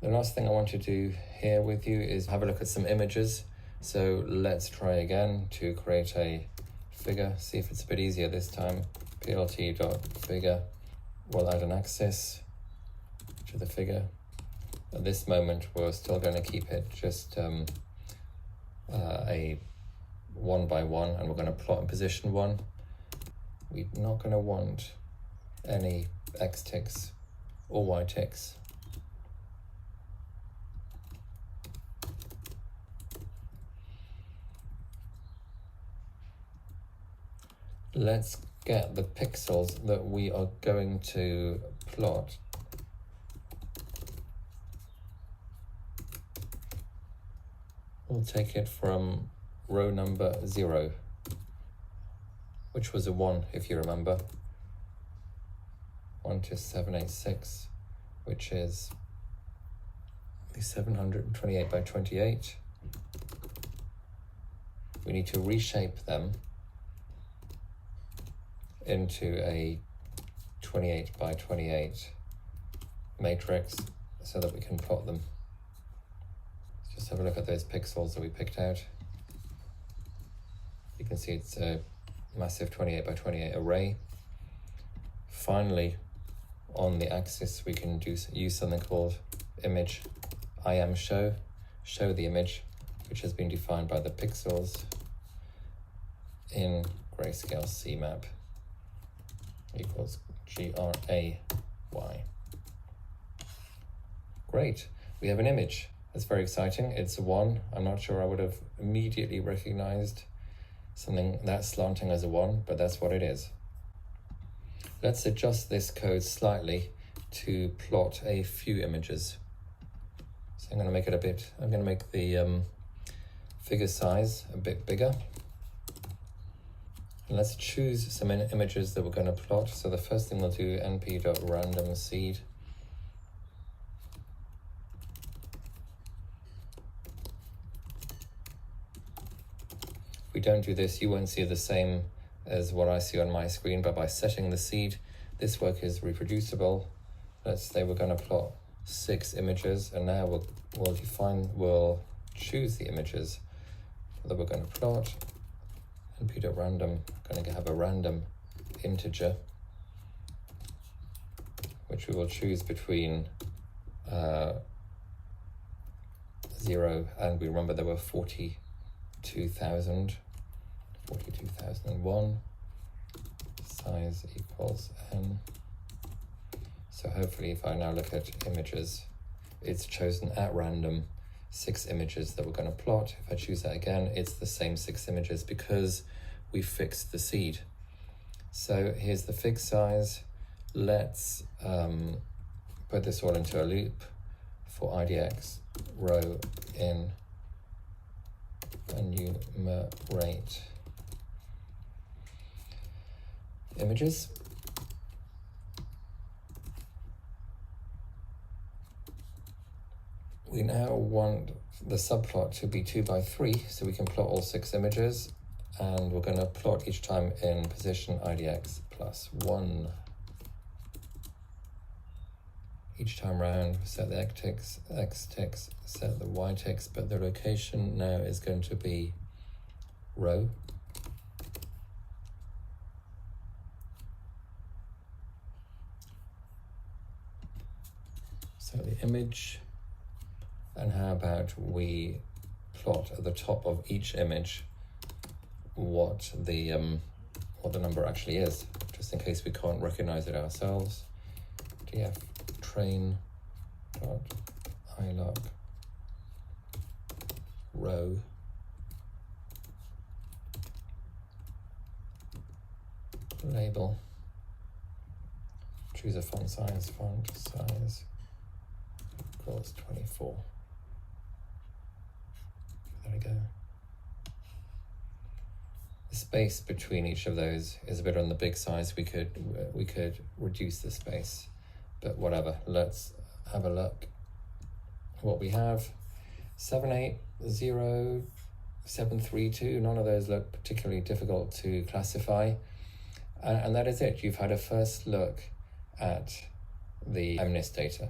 The last thing I want to do here with you is have a look at some images. So let's try again to create a figure, see if it's a bit easier this time. plt.figure, we'll add an axis to the figure. At this moment, we're still going to keep it just a 1 by 1, and we're going to plot in position 1. We're not going to want any X ticks or Y ticks. Let's get the pixels that we are going to plot. We'll take it from row number 0, which was a 1, if you remember. 1 to 786, which is the 728 by 28. We need to reshape them into a 28 by 28 matrix so that we can plot them. Let's just have a look at those pixels that we picked out. You can see it's a massive 28 by 28 array. Finally, on the axis, we can use something called image IMShow, show the image, which has been defined by the pixels in grayscale CMap equals GRAY. Great, we have an image. That's very exciting. It's a 1. I'm not sure I would have immediately recognized something that slanting as a 1, but that's what it is. Let's adjust this code slightly to plot a few images. So I'm going to make it I'm going to make the figure size a bit bigger. And let's choose some images that we're going to plot. So the first thing we'll do, np.randomSeed. If we don't do this, you won't see the same as what I see on my screen, but by setting the seed, this work is reproducible. Let's say we're going to plot 6 images, and now we'll choose the images that we're going to plot. np.random, going to have a random integer, which we will choose between 0 and we remember there were 42,001, size equals n. So hopefully if I now look at images, it's chosen at random 6 images that we're going to plot. If I choose that again, it's the same 6 images because we fixed the seed. So here's the fig size. Let's put this all into a loop for IDX row in enumerate images. We now want the subplot to be 2 by 3, so we can plot all 6 images, and we're going to plot each time in position IDX plus 1. Each time round, set the X ticks, set the Y ticks, but the location now is going to be row. So the image, and how about we plot at the top of each image what the number actually is, just in case we can't recognize it ourselves. df train.ilog row label, choose a font size equals 24. There we go. The space between each of those is a bit on the big size. We could reduce the space, but whatever. Let's have a look. What we have: 780, 732. None of those look particularly difficult to classify, and that is it. You've had a first look at the MNIST data.